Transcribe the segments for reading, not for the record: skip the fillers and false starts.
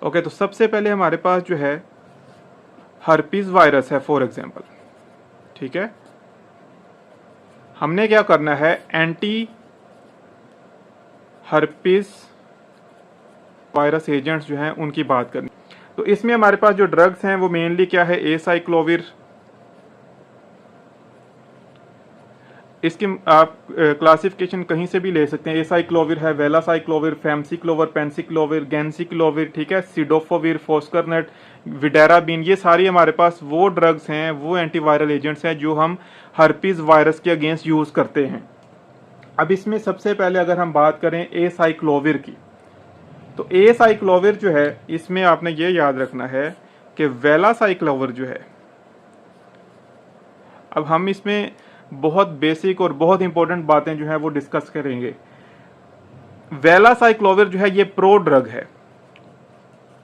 Okay, तो सबसे पहले हमारे पास जो है हर्पीज वायरस है फॉर एग्जांपल, ठीक है। हमने क्या करना है, एंटी हर्पीज वायरस एजेंट्स जो हैं उनकी बात करनी। तो इसमें हमारे पास जो ड्रग्स हैं वो मेनली क्या है, एसाइक्लोविर। इसकी आप क्लासिफिकेशन कहीं से भी ले सकते हैं। एसाइक्लोविर है, वेलासाइक्लोविर, फैमसिक्लोविर, पेंसिक्लोविर, गैंसिक्लोविर, ठीक है, सिडोफोविर, फोस्करनेट, विडेराबिन, ये सारी हमारे पास वो ड्रग्स हैं, वो एंटीवायरल एजेंट्स हैं जो हम हर्पीज वायरस के अगेंस्ट यूज करते हैं। अब इसमें सबसे पहले अगर हम बात करें एसाइक्लोविर की, तो एसाइक्लोविर जो है इसमें आपने ये याद रखना है कि वेलासाइक्लोविर जो है, अब हम इसमें बहुत बेसिक और बहुत इंपॉर्टेंट बातें जो है वो डिस्कस करेंगे। वेलासाइक्लोविर जो है ये प्रो ड्रग है,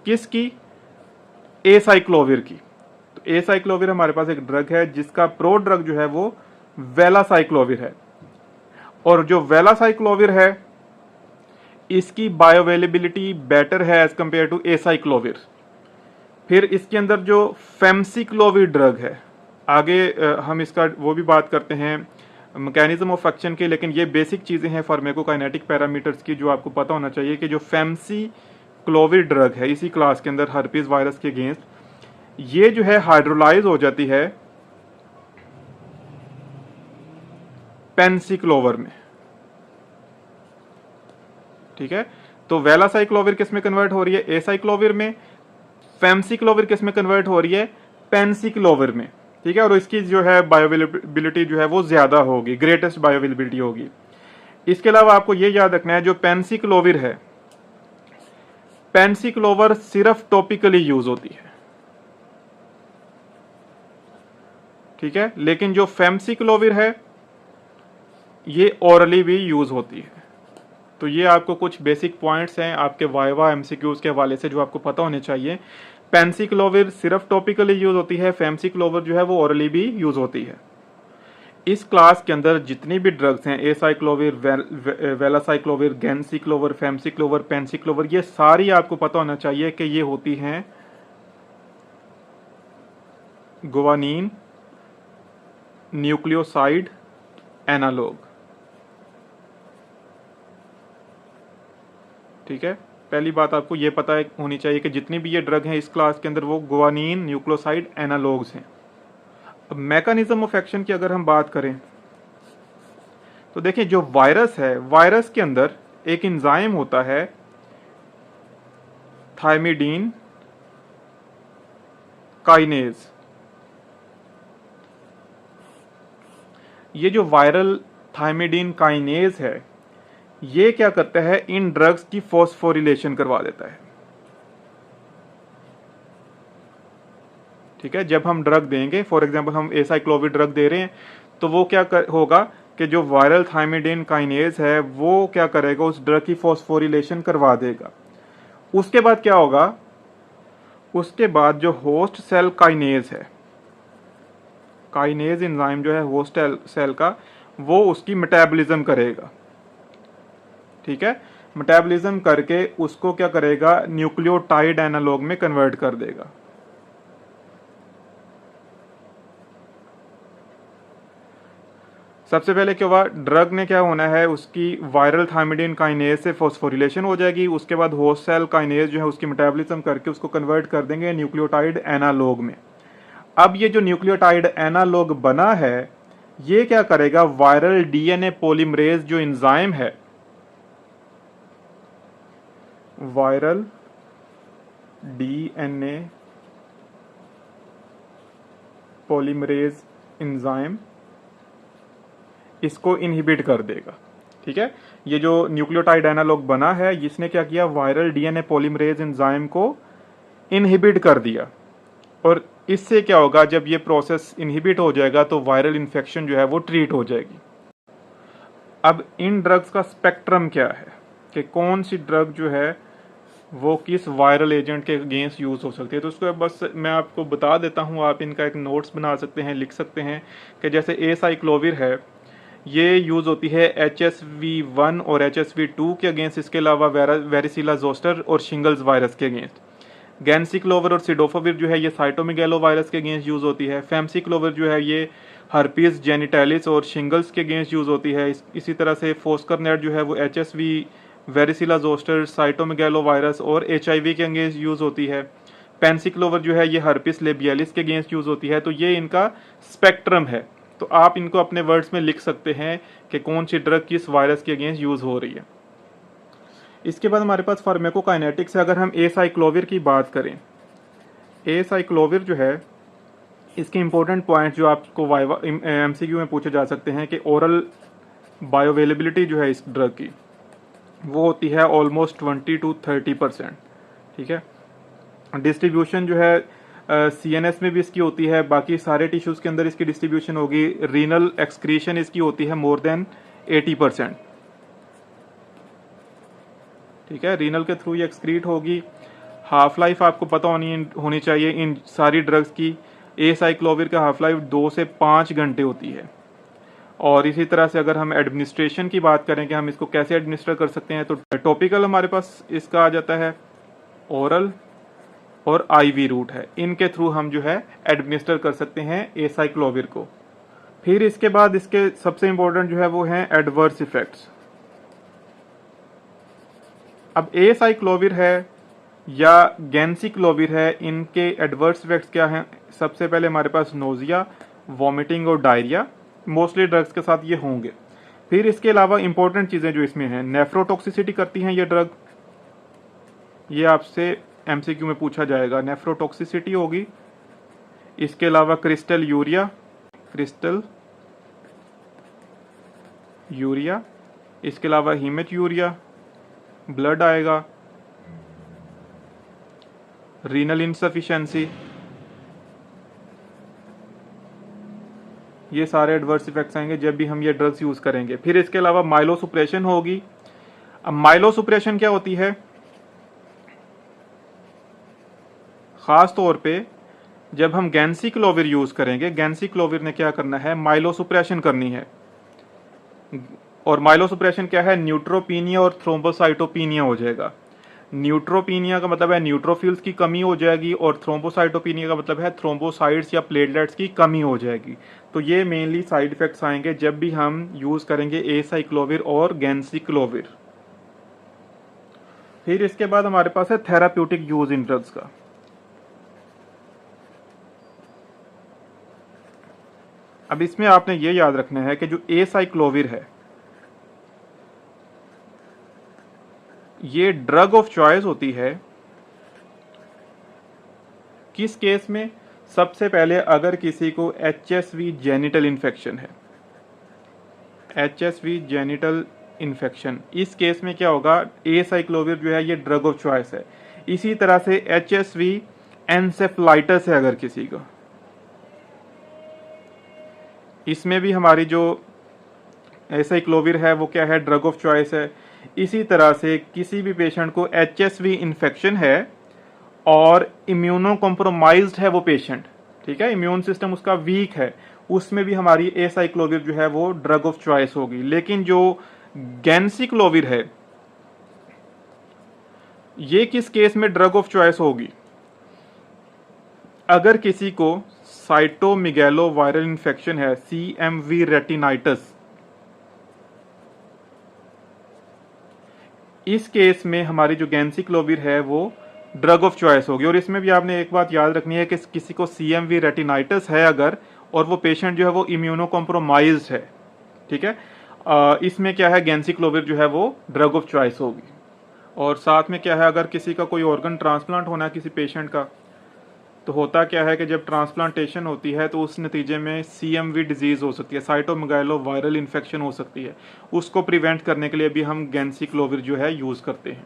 किसकी, एसाइक्लोविर की। तो एसाइक्लोविर हमारे पास एक ड्रग है जिसका प्रो ड्रग जो है वो वेलासाइक्लोविर है, और जो वेलासाइक्लोविर है इसकी बायोअवेलेबिलिटी बेटर है एज कंपेयर टू एसाइक्लोविर। फिर इसके अंदर जो फेमसिक्लोविर ड्रग है, आगे हम इसका वो भी बात करते हैं मैकेनिज्म ऑफ एक्शन के, लेकिन ये बेसिक चीज़ें हैं फार्मेकोकाइनेटिक पैरामीटर्स की जो आपको पता होना चाहिए कि जो फेमसिक्लोविर ड्रग है इसी क्लास के अंदर हर्पीज वायरस के अगेंस्ट, ये जो है हाइड्रोलाइज हो जाती है पेंसिक्लोवर में, ठीक है। तो वेलासाइक्लोविर किस में कन्वर्ट हो रही है, एसाइक्लोविर में। फेमसिक्लोविर किस में कन्वर्ट हो रही है, पेंसिक्लोविर में, ठीक है। और इसकी जो है बायोअवेलेबिलिटी जो है वो ज्यादा होगी, ग्रेटेस्ट बायोअवेलेबिलिटी होगी। इसके अलावा आपको ये याद रखना है जो पेंसिक्लोविर है, पेंसिक्लोवर सिर्फ टॉपिकली यूज होती है, ठीक है, लेकिन जो फेमसिक्लोविर है ये ओरली भी यूज होती है। तो ये आपको कुछ बेसिक पॉइंट्स हैं आपके वाइवा एमसीक्यूज के हवाले से जो आपको पता होने चाहिए। पेंसिक्लोविर सिर्फ टॉपिकली यूज होती है, फेमसिक्लोविर जो है वो ओरली भी यूज होती है। इस क्लास के अंदर जितनी भी ड्रग्स हैं, एसाइक्लोविर, वेलासाइक्लोविर, गैंसिक्लोविर, फेमसिक्लोविर, पेंसिक्लोविर, ये सारी आपको पता होना चाहिए कि ये होती हैं गुआनिन न्यूक्लियोसाइड एनालॉग, ठीक है। पहली बात आपको ये पता होनी चाहिए कि जितनी भी ये ड्रग हैं इस क्लास के अंदर वो गुआनिन न्यूक्लियोसाइड एनालॉग्स हैं। अब मैकेनिज्म ऑफ एक्शन की अगर हम बात करें तो देखिए जो वायरस है, वायरस के अंदर एक एंजाइम होता है थायमिडीन काइनेज। ये जो वायरल थायमिडीन काइनेज है ये क्या करता है, इन ड्रग्स की फॉस्फोरिलेशन करवा देता है, ठीक है। जब हम ड्रग देंगे, फॉर एग्जांपल हम एसाइक्लोविर ड्रग दे रहे हैं, तो वो क्या होगा कि जो वायरल थायमिडीन काइनेज है वो क्या करेगा, उस ड्रग की फॉस्फोरिलेशन करवा देगा। उसके बाद क्या होगा, उसके बाद जो होस्ट सेल काइनेज है, काइनेज एंजाइम जो है होस्ट सेल का, वो उसकी मेटाबॉलिज्म करेगा, ठीक है। मेटाबॉलिज्म करके उसको क्या करेगा, न्यूक्लियोटाइड एनालॉग में कन्वर्ट कर देगा। सबसे पहले क्या हुआ, ड्रग ने क्या होना है, उसकी वायरल थायमिडीन काइनेज से फॉस्फोरिलेशन हो जाएगी। उसके बाद होस्ट सेल काइनेज जो है उसकी मेटाबॉलिज्म करके उसको कन्वर्ट कर देंगे न्यूक्लियोटाइड एनालॉग में। अब ये जो न्यूक्लियोटाइड एनालॉग बना है ये क्या करेगा, वायरल डीएनए पॉलीमरेज जो एंजाइम है, वायरल डीएनए पॉलीमरेज एंजाइम, इसको इनहिबिट कर देगा, ठीक है। ये जो न्यूक्लियोटाइड एनालॉग बना है इसने क्या किया, वायरल डीएनए पॉलीमरेज एंजाइम को इनहिबिट कर दिया। और इससे क्या होगा, जब ये प्रोसेस इनहिबिट हो जाएगा तो वायरल इन्फेक्शन जो है वो ट्रीट हो जाएगी। अब इन ड्रग्स का स्पेक्ट्रम क्या है कि कौन सी ड्रग जो है वो किस वायरल एजेंट के अगेंस्ट यूज हो सकती है, तो उसको बस मैं आपको बता देता हूँ, आप इनका एक नोट्स बना सकते हैं, लिख सकते हैं कि जैसे एसाइक्लोविर है ये यूज होती है HSV1 और HSV2 के अगेंस्ट, इसके अलावा वेरिसिला जोस्टर और शिंगल्स वायरस के अगेंस्ट। गैंसिक्लोविर और सिडोफोविर जो है ये साइटोमेगालो वायरस के अगेंस्ट यूज होती है। फैम्सिक्लोविर जो है ये हर्पीज जेनिटैलिस और शिंगल्स के अगेंस्ट यूज होती है। इसी तरह से फोस्करनेट जो है वो HSV, वेरिसिला जोस्टर, साइटोमेगालो वायरस और HIV के अगेंस्ट यूज होती है। पेंसिक्लोवर जो है ये हर्पिस लेबियलिस के अगेंस्ट यूज होती है। तो ये इनका स्पेक्ट्रम है। तो आप इनको अपने वर्ड्स में लिख सकते हैं कि कौन सी ड्रग किस वायरस के अगेंस्ट यूज हो रही है। इसके बाद हमारे पास फार्माकोकाइनेटिक्स है। अगर हम एसाइक्लोविर की बात करें, एसाइक्लोविर जो है इसके इंपॉर्टेंट पॉइंट जो आपको MCQ में पूछे जा सकते हैं कि ओरल बायोअवेलेबिलिटी जो है इस ड्रग की वो होती है ऑलमोस्ट 20 to 30%। ठीक है, डिस्ट्रीब्यूशन जो है CNS में भी इसकी होती है, बाकी सारे टिश्यूज के अंदर इसकी डिस्ट्रीब्यूशन होगी। रीनल एक्सक्रीशन इसकी होती है मोर देन 80%। ठीक है, रीनल के थ्रू ये एक्सक्रीट होगी। हाफ लाइफ आपको पता होनी चाहिए इन सारी ड्रग्स की। एसाइक्लोविर का हाफ लाइफ 2 से 5 घंटे होती है। और इसी तरह से अगर हम एडमिनिस्ट्रेशन की बात करें कि हम इसको कैसे एडमिनिस्टर कर सकते हैं, तो टॉपिकल हमारे पास इसका आ जाता है, ओरल और IV रूट है, इनके थ्रू हम जो है एडमिनिस्टर कर सकते हैं एसाइक्लोविर को। फिर इसके बाद इसके सबसे इंपॉर्टेंट जो है वो है एडवर्स इफेक्ट्स। अब एसाइक्लोविर है या गैंसिक्लोविर है, इनके एडवर्स इफेक्ट्स क्या हैं? सबसे पहले हमारे पास नोजिया, वॉमिटिंग और डायरिया मोस्टली ड्रग्स के साथ ये होंगे। फिर इसके अलावा इंपॉर्टेंट चीजें जो इसमें हैं, नेफ्रोटॉक्सिसिटी करती हैं ये ड्रग, ये आपसे MCQ में पूछा जाएगा, नेफ्रोटॉक्सिसिटी होगी। इसके अलावा क्रिस्टल यूरिया, इसके अलावा हीमेट यूरिया, ब्लड आएगा, रीनल इनसफिशिएंसी, ये सारे एडवर्स इफेक्ट्स आएंगे जब भी हम ये ड्रग्स यूज करेंगे। फिर इसके अलावा माइलोसुप्रेशन होगी। अब माइलोसुप्रेशन क्या होती है? खास तौर पे जब हम गैंसिक्लोविर यूज करेंगे, गैंसिक्लोविर ने क्या करना है? माइलोसुप्रेशन करनी है। और माइलोसुप्रेशन क्या है? न्यूट्रोपीनिया और थ्रोम्बोसाइटोपीनिया हो जाएगा। न्यूट्रोपीनिया का मतलब है न्यूट्रोफिल्स की कमी हो जाएगी, और थ्रोम्बोसाइटोपीनिया का मतलब है थ्रोम्बोसाइट्स या प्लेटलेट्स की कमी हो जाएगी। तो ये मेनली साइड इफेक्ट्स आएंगे जब भी हम यूज करेंगे एसाइक्लोविर और गैंसिक्लोविर। फिर इसके बाद हमारे पास है थेराप्यूटिक यूज इन ड्रग्स का। अब इसमें आपने ये याद रखना है कि जो एसाइक्लोविर है ये ड्रग ऑफ चॉइस होती है किस केस में? सबसे पहले अगर किसी को HSV जेनिटल इन्फेक्शन है, HSV जेनिटल इन्फेक्शन, इस केस में क्या होगा? एसाइक्लोविर जो है ये ड्रग ऑफ चॉइस है। इसी तरह से HSV एन्सेफलाइटिस है अगर किसी को, इसमें भी हमारी जो एसाइक्लोविर है वो क्या है? ड्रग ऑफ चॉइस है। इसी तरह से किसी भी पेशेंट को HSV इन्फेक्शन है और इम्यूनो कॉम्प्रोमाइज्ड है वो पेशेंट, ठीक है, इम्यून सिस्टम उसका वीक है, उसमें भी हमारी एसाइक्लोविर जो है वो ड्रग ऑफ चॉइस होगी। लेकिन जो गैंसिक्लोविर है ये किस केस में ड्रग ऑफ चॉइस होगी? अगर किसी को साइटोमेगालो वायरल इन्फेक्शन है, CMV रेटिनाइटिस, इस केस में हमारी जो गैंसिक्लोविर है वो ड्रग ऑफ चॉइस होगी। और इसमें भी आपने एक बात याद रखनी है कि किसी को CMV रेटिनाइटिस है अगर, और वो पेशेंट जो है वो इम्यूनो कॉम्प्रोमाइज्ड है, ठीक है, इसमें क्या है? गैंसिक्लोविर जो है वो ड्रग ऑफ चॉइस होगी। और साथ में क्या है? अगर किसी का कोई ऑर्गन ट्रांसप्लांट होना है किसी पेशेंट का, तो होता क्या है कि जब ट्रांसप्लांटेशन होती है तो उस नतीजे में CMV डिजीज हो सकती है, साइटोमेगालो वायरल इन्फेक्शन हो सकती है। उसको प्रिवेंट करने के लिए भी हम गैंसिक्लोविर जो है यूज करते हैं।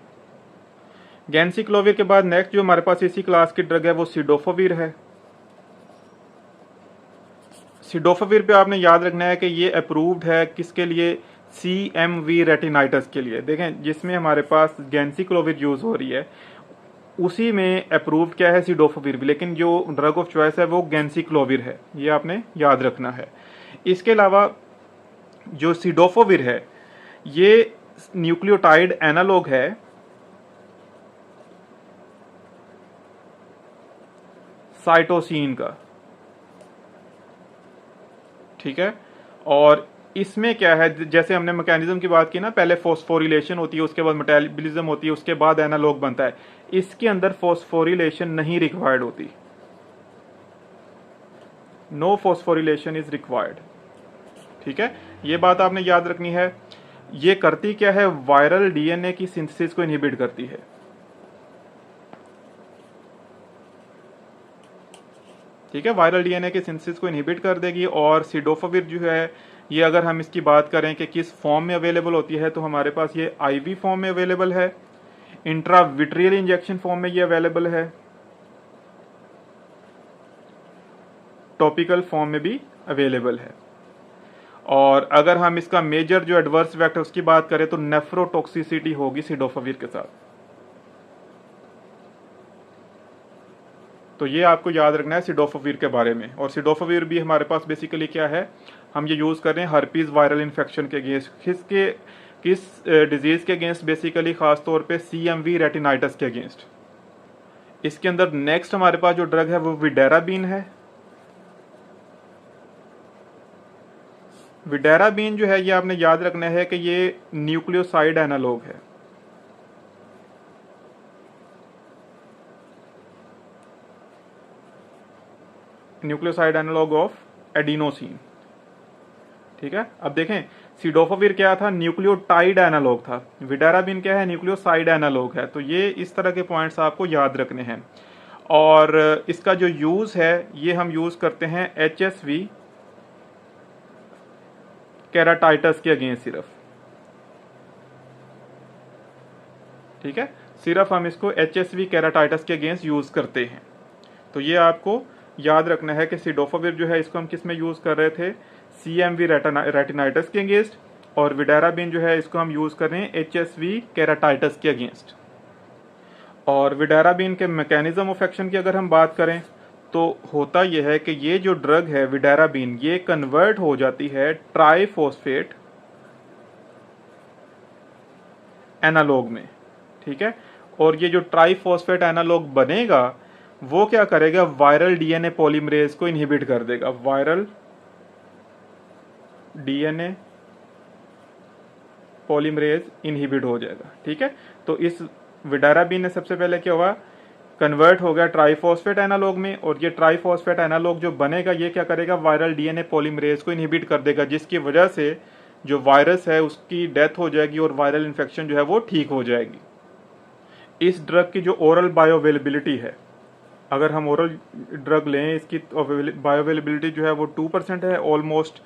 गैंसिक्लोविर के बाद नेक्स्ट जो हमारे पास इसी क्लास की ड्रग है वो सिडोफोविर है। सिडोफोविर पे आपने याद रखना है कि ये अप्रूव्ड है किसके लिए? CMV रेटिनाइटिस के लिए। देखें, जिसमें हमारे पास गैंसिक्लोविर यूज हो रही है उसी में अप्रूव्ड क्या है? सिडोफोविर भी, लेकिन जो ड्रग ऑफ चॉइस है वो गैंसिक्लोविर है, ये आपने याद रखना है। इसके अलावा जो सिडोफोविर है ये न्यूक्लियोटाइड एनालॉग है साइटोसिन का, ठीक है। और इसमें क्या है, जैसे हमने मैकेनिज्म की बात की ना, पहले फॉस्फोरिलेशन होती है, उसके बाद मेटाबॉलिज्म होती है, उसके बाद एनालॉग बनता है। इसके अंदर फॉस्फोरिलेशन नहीं रिक्वायर्ड होती, नो फॉस्फोरिलेशन इज रिक्वायर्ड, ठीक है। ये बात आपने याद रखनी है। ये करती क्या है, वायरल डीएनए की सिंथेसिस को इनहिबिट करती है, ठीक है। वायरल डीएनए के सिंथेसिस को इनहिबिट कर देगी। और सिडोफाविर जो है, ये अगर हम इसकी बात करें कि किस फॉर्म में अवेलेबल होती है, तो हमारे पास ये आईवी फॉर्म में अवेलेबल है, इंट्राविट्रियल इंजेक्शन फॉर्म में ये अवेलेबल है, टॉपिकल फॉर्म में भी अवेलेबल है। और अगर हम इसका मेजर जो एडवर्स इफेक्ट है उसकी बात करें, तो नेफ्रोटॉक्सिसिटी होगी सिडोफाविर के साथ। तो ये आपको याद रखना है सिडोफाविर के बारे में। और सिडोफाविर भी हमारे पास बेसिकली क्या है, हम ये यूज कर रहे हैं हर्पीज वायरल इन्फेक्शन के अगेंस्ट। किस डिजीज के अगेंस्ट, बेसिकली खास तौर पे CMV रेटिनाइटिस के अगेंस्ट। इसके अंदर नेक्स्ट हमारे पास जो ड्रग है वो विडेराबीन है। विडेराबीन जो है, ये आपने याद रखना है कि ये न्यूक्लियोसाइड एनालॉग है, न्यूक्लियोसाइड एनालॉग ऑफ एडिनोसिन, ठीक है। अब देखें, सिडोफाविर क्या था, न्यूक्लियोटाइड एनालॉग था। विडेराबीन क्या है, न्यूक्लियोसाइड एनालॉग है। तो ये इस तरह के पॉइंट्स आपको याद रखने हैं। और इसका जो यूज है, ये हम यूज करते हैं HSV केराटाइटस के अगेंस्ट सिर्फ, ठीक है। सिर्फ हम इसको HSV केराटाइटस के अगेंस्ट यूज करते हैं। तो ये आपको याद रखना है कि सिडोफाविर जो है, इसको हम किस में यूज कर रहे थे, CMV रेटिनाइटिस के अगेंस्ट। और विडेराबीन जो है, इसको हम यूज कर रहे हैं HSV केराटाइटस के अगेंस्ट। और विडेराबीन के मैकेनिज्म ऑफ एक्शन की अगर हम बात करें, तो होता यह है कि ये जो ड्रग है विडेराबीन, ये कन्वर्ट हो जाती है ट्राइफॉस्फेट एनालॉग में, ठीक है। और ये जो ट्राइफॉस्फेट एनालॉग बनेगा, वो क्या करेगा, वायरल डीएनए पॉलीमरेज को इनहिबिट कर देगा। वायरल डीएनए पॉलीमरेज इनहिबिट हो जाएगा, ठीक है। तो इस विडेराबीन ने सबसे पहले क्या हुआ, कन्वर्ट हो गया ट्राइफॉस्फेट एनालॉग में। और ये ट्राइफॉस्फेट एनालॉग जो बनेगा, ये क्या करेगा, वायरल डीएनए पॉलीमरेज को इनहिबिट कर देगा, जिसकी वजह से जो वायरस है उसकी डेथ हो जाएगी और वायरल इन्फेक्शन जो है वो ठीक हो जाएगी। इस ड्रग की जो ओरल बायोअवेलेबिलिटी है, अगर हम ओरल ड्रग लें, इसकी बायोअवेलेबिलिटी जो है वो 2% है ऑलमोस्ट।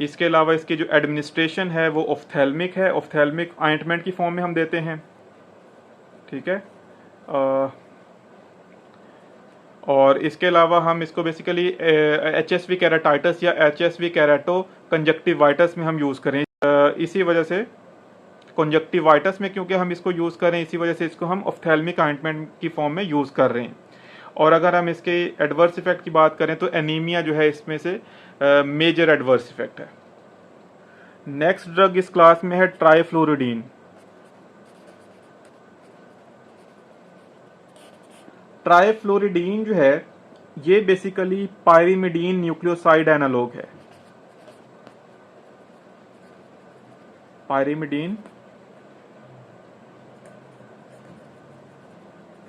इसके अलावा इसकी जो एडमिनिस्ट्रेशन है वो ऑफ्थेल्मिक है, ऑफ्थेल्मिक ऑइंटमेंट की फॉर्म में हम देते हैं, ठीक है। और इसके अलावा हम इसको बेसिकली HSV केराटाइटिस या HSV केराटो कंजक्टिवाइटिस में हम यूज़ करें। इसी वजह से कंजक्टिवाइटिस में क्योंकि हम इसको यूज़ कर रहे हैं, इसी वजह से इसको हम ऑफ्थेल्मिक ऑइंटमेंट की फॉर्म में यूज़ कर रहे हैं। और अगर हम इसके एडवर्स इफेक्ट की बात करें, तो एनीमिया जो है इसमें से मेजर एडवर्स इफेक्ट है। नेक्स्ट ड्रग इस क्लास में है ट्राइफ्लोरिडीन। ट्राइफ्लोरिडीन जो है, ये बेसिकली पायरिमिडीन न्यूक्लियोसाइड एनालॉग है। पायरिमिडीन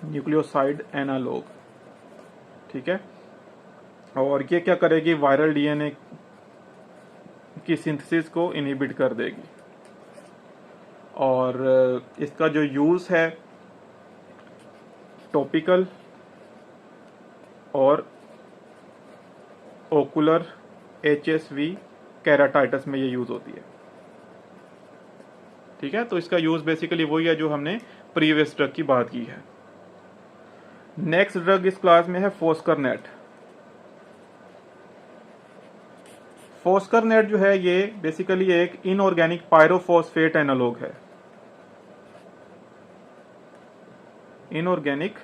न्यूक्लियोसाइड एनालॉग, ठीक है। और ये क्या करेगी, वायरल डीएनए की सिंथेसिस को इनहिबिट कर देगी। और इसका जो यूज है टॉपिकल और ओकुलर HSV केराटाइटिस में ये यूज होती है, ठीक है। तो इसका यूज बेसिकली वही है जो हमने प्रीवियस ड्रग की बात की है। नेक्स्ट ड्रग इस क्लास में है फोस्करनेट। फोस्करनेट जो है, ये बेसिकली एक इनऑर्गेनिक पायरोफॉस्फेट एनालॉग है। इनऑर्गेनिक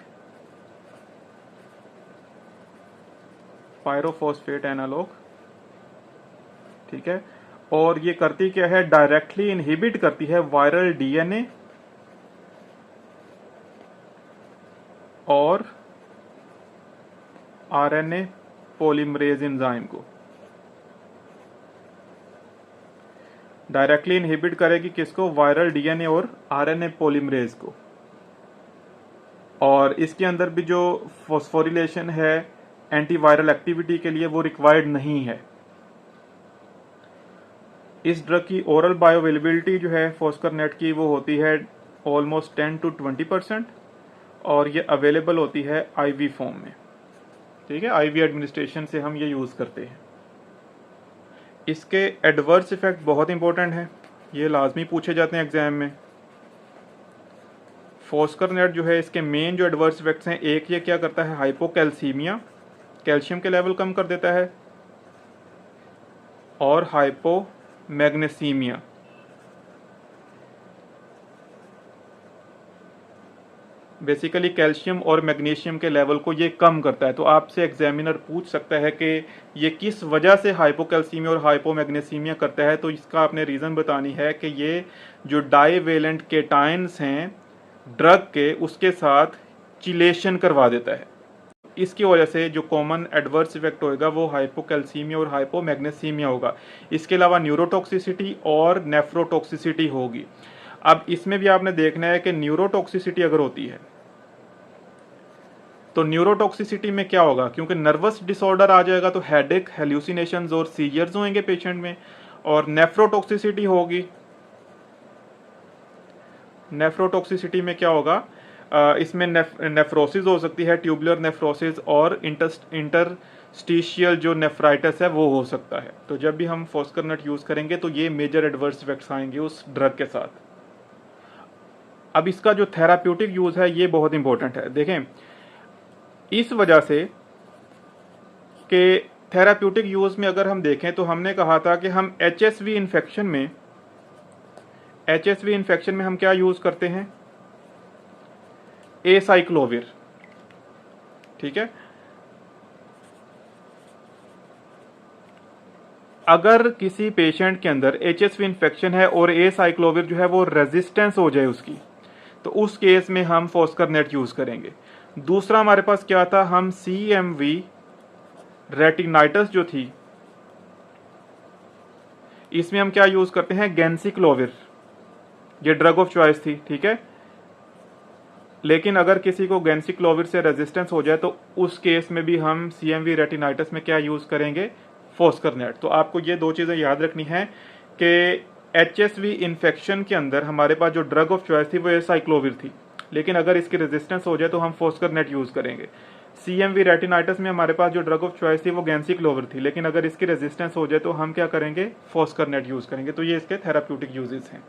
पायरोफॉस्फेट एनालॉग, ठीक है। और ये करती क्या है, डायरेक्टली इनहिबिट करती है वायरल डीएनए और आरएनए पॉलीमरेज एंजाइम को, डायरेक्टली इनहिबिट करेगी किसको, वायरल डीएनए और आरएनए पॉलीमरेज को। और इसके अंदर भी जो फॉस्फोरिलेशन है एंटीवायरल एक्टिविटी के लिए वो रिक्वायर्ड नहीं है। इस ड्रग की ओरल बायोअवेलेबिलिटी जो है फॉस्करनेट की वो होती है ऑलमोस्ट 10 to 20%, और ये अवेलेबल होती है आईवी फॉर्म में। ठीक है, आईवी एडमिनिस्ट्रेशन से हम ये यूज करते हैं। इसके एडवर्स इफेक्ट बहुत इंपॉर्टेंट है, ये लाजमी पूछे जाते हैं एग्जाम में। फॉस्करनेट जो है इसके मेन जो एडवर्स इफेक्ट्स हैं, एक ये क्या करता है, हाइपोकैल्सीमिया, कैल्शियम के लेवल कम कर देता है, और हाइपोमैग्नीसीमिया, बेसिकली कैल्शियम और मैग्नीशियम के लेवल को ये कम करता है। तो आपसे एग्जामिनर पूछ सकता है कि ये किस वजह से हाइपोकैल्सीमिया और हाइपोमैग्नीसीमिया करता है, तो इसका आपने रीज़न बतानी है कि ये जो डाइवेलेंट केटाइंस हैं ड्रग के, उसके साथ चिलेशन करवा देता है। इसकी वजह से जो कॉमन एडवर्स इफेक्ट होगा वो हाइपोकैल्सीमिया और हाइपोमैग्नीसीमिया होगा। इसके अलावा न्यूरोटॉक्सिसिटी और नेफ्रोटॉक्सिसिटी होगी। अब इसमें भी आपने देखना है कि न्यूरोटॉक्सिसिटी अगर होती है तो न्यूरोटॉक्सिसिटी में क्या होगा, क्योंकि नर्वस डिसऑर्डर आ जाएगा तो हेडेक, हेल्यूसिनेशंस और सीजर्स होंगे पेशेंट में। और नेफ्रोटॉक्सिसिटी होगी, नेफ्रोटॉक्सिसिटी में क्या होगा, इसमें नेफ्रोसिस हो सकती है, ट्यूबुलर नेफ्रोसिस, और इंटरस्टिशियल जो नेफ्राइटिस है वो हो सकता है। तो जब भी हम फॉस्करनेट यूज करेंगे तो ये मेजर एडवर्स इफेक्ट्स आएंगे उस ड्रग के साथ। अब इसका जो थेराप्यूटिक यूज है ये बहुत इंपॉर्टेंट है। देखें, इस वजह से कि थेराप्यूटिक यूज में अगर हम देखें तो हमने कहा था कि हम एचएसवी इन्फेक्शन में हम क्या यूज करते हैं, एसाइक्लोविर। ठीक है, अगर किसी पेशेंट के अंदर एचएसवी इन्फेक्शन है और एसाइक्लोविर जो है वो रेजिस्टेंस हो जाए उसकी, तो उस केस में हम फॉस्करनेट यूज करेंगे। दूसरा हमारे पास क्या था, हम CMV रेटिनाइटिस जो थी इसमें हम क्या यूज करते हैं, गैंसिक्लोविर, ये ड्रग ऑफ चॉइस थी। ठीक है, लेकिन अगर किसी को गैंसिक्लोविर से रेजिस्टेंस हो जाए तो उस केस में भी हम CMV रेटिनाइटिस में क्या यूज करेंगे, फॉस्करनेट। तो आपको ये दो चीजें याद रखनी है कि HSV इन्फेक्शन के अंदर हमारे पास जो ड्रग ऑफ चॉइस थी वो एसाइक्लोविर थी, लेकिन अगर इसकी रेजिस्टेंस हो जाए तो हम फॉस्करनेट यूज करेंगे। CMV रेटिनाइटिस में हमारे पास जो ड्रग ऑफ चॉइस थी वो गैंसिक्लोविर थी, लेकिन अगर इसकी रेजिस्टेंस हो जाए तो हम क्या करेंगे, फॉस्करनेट यूज करेंगे। तो ये इसके थेराप्यूटिक यूजेस हैं।